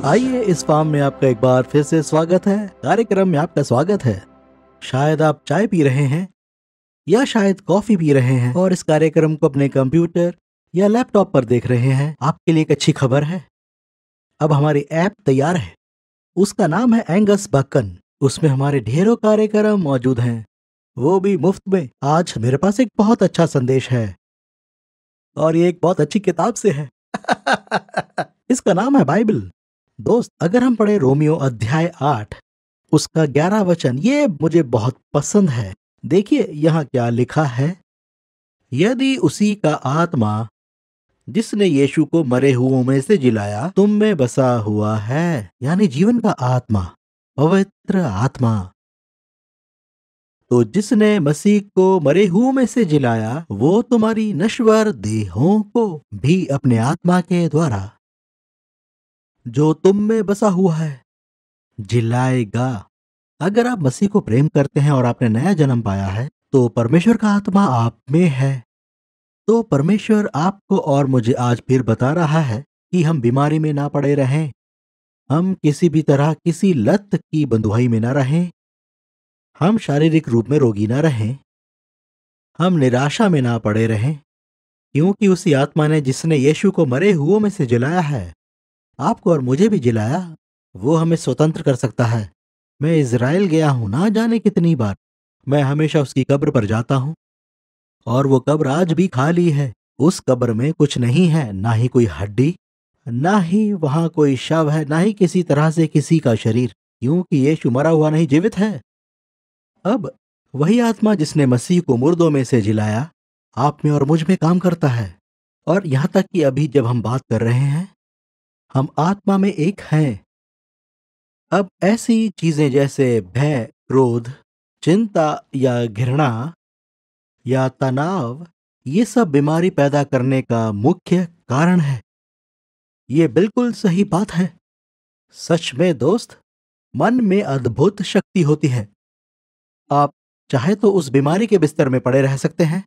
आइए, इस फार्म में आपका एक बार फिर से स्वागत है। कार्यक्रम में आपका स्वागत है। शायद आप चाय पी रहे हैं या शायद कॉफी पी रहे हैं और इस कार्यक्रम को अपने कंप्यूटर या लैपटॉप पर देख रहे हैं। आपके लिए एक अच्छी खबर है, अब हमारी ऐप तैयार है। उसका नाम है एंगस बकन। उसमें हमारे ढेरों कार्यक्रम मौजूद हैं, वो भी मुफ्त में। आज मेरे पास एक बहुत अच्छा संदेश है और ये एक बहुत अच्छी किताब से है। इसका नाम है बाइबल। दोस्त, अगर हम पढ़े रोमियो अध्याय 8 उसका 11 वचन, ये मुझे बहुत पसंद है। देखिए यहाँ क्या लिखा है। यदि उसी का आत्मा जिसने यीशु को मरे हुओं में से जिलाया तुम में बसा हुआ है, यानी जीवन का आत्मा, पवित्र आत्मा, तो जिसने मसीह को मरे हुओं में से जिलाया वो तुम्हारी नश्वर देहों को भी अपने आत्मा के द्वारा जो तुम में बसा हुआ है जिलाएगा। अगर आप मसीह को प्रेम करते हैं और आपने नया जन्म पाया है तो परमेश्वर का आत्मा आप में है। तो परमेश्वर आपको और मुझे आज फिर बता रहा है कि हम बीमारी में ना पड़े रहें, हम किसी भी तरह किसी लत की बंधुआई में ना रहें, हम शारीरिक रूप में रोगी ना रहें, हम निराशा में ना पड़े रहें, क्योंकि उसी आत्मा ने जिसने यीशु को मरे हुओं में से जिलाया है, आपको और मुझे भी जिलाया, वो हमें स्वतंत्र कर सकता है। मैं इज़राइल गया हूं ना जाने कितनी बार। मैं हमेशा उसकी कब्र पर जाता हूं और वो कब्र आज भी खाली है। उस कब्र में कुछ नहीं है, ना ही कोई हड्डी, ना ही वहां कोई शव है, ना ही किसी तरह से किसी का शरीर, क्योंकि यीशु मरा हुआ नहीं, जीवित है। अब वही आत्मा जिसने मसीह को मुर्दों में से जिलाया आप में और मुझ में काम करता है। और यहां तक कि अभी जब हम बात कर रहे हैं हम आत्मा में एक हैं। अब ऐसी चीजें जैसे भय, क्रोध, चिंता या घृणा या तनाव, ये सब बीमारी पैदा करने का मुख्य कारण है। ये बिल्कुल सही बात है। सच में दोस्त, मन में अद्भुत शक्ति होती है। आप चाहे तो उस बीमारी के बिस्तर में पड़े रह सकते हैं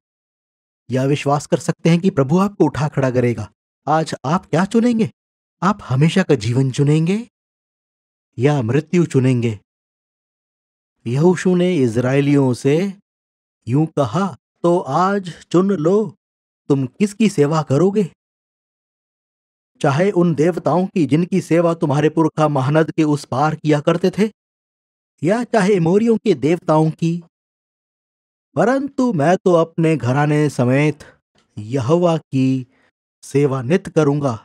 या विश्वास कर सकते हैं कि प्रभु आपको उठा खड़ा करेगा। आज आप क्या चुनेंगे? आप हमेशा का जीवन चुनेंगे या मृत्यु चुनेंगे? यहोशू ने इजरायलियों से यूं कहा, तो आज चुन लो तुम किसकी सेवा करोगे। चाहे उन देवताओं की जिनकी सेवा तुम्हारे पुरखा महानद के उस पार किया करते थे, या चाहे एमोरियों के देवताओं की, परंतु मैं तो अपने घराने समेत यहोवा की सेवा नित्य करूंगा।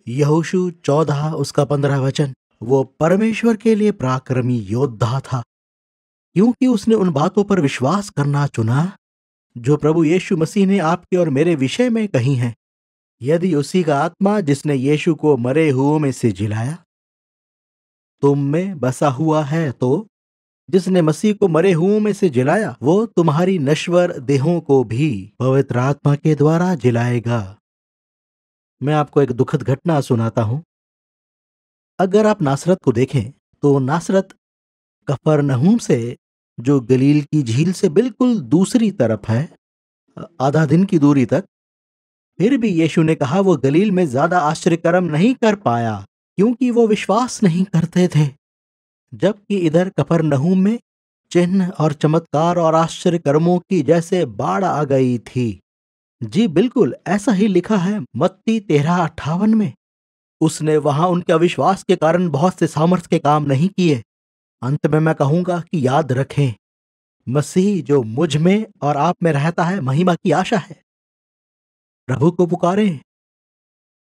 यहोशू 14 उसका 15 वचन। वो परमेश्वर के लिए पराक्रमी योद्धा था, क्योंकि उसने उन बातों पर विश्वास करना चुना जो प्रभु यीशु मसीह ने आपके और मेरे विषय में कही हैं। यदि उसी का आत्मा जिसने यीशु को मरे हुओं में से जिलाया तुम में बसा हुआ है, तो जिसने मसीह को मरे हुओं में से जिलाया वो तुम्हारी नश्वर देहों को भी पवित्र आत्मा के द्वारा जिलाएगा। मैं आपको एक दुखद घटना सुनाता हूं। अगर आप नासरत को देखें तो नासरत कफरनहूम से, जो गलील की झील से बिल्कुल दूसरी तरफ है, आधा दिन की दूरी तक। फिर भी यीशु ने कहा वो गलील में ज्यादा आश्चर्यकर्म नहीं कर पाया क्योंकि वो विश्वास नहीं करते थे, जबकि इधर कफरनहूम में चिन्ह और चमत्कार और आश्चर्य कर्मों की जैसे बाढ़ आ गई थी। जी बिल्कुल ऐसा ही लिखा है मत्ती 13:58 में। उसने वहां उनके अविश्वास के कारण बहुत से सामर्थ्य के काम नहीं किए। अंत में मैं कहूंगा कि याद रखें, मसीह जो मुझ में और आप में रहता है महिमा की आशा है। प्रभु को पुकारें,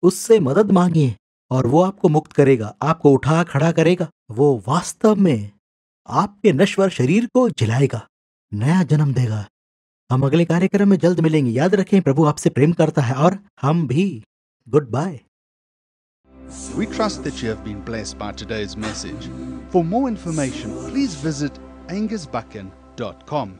उससे मदद मांगिए और वो आपको मुक्त करेगा, आपको उठा खड़ा करेगा। वो वास्तव में आपके नश्वर शरीर को जिलाएगा, नया जन्म देगा। हम अगले कार्यक्रम में जल्द मिलेंगे। याद रखें, प्रभु आपसे प्रेम करता है और हम भी। Good bye. We trust that you have been blessed by today's message. For more information, please visit angusbuchan.com.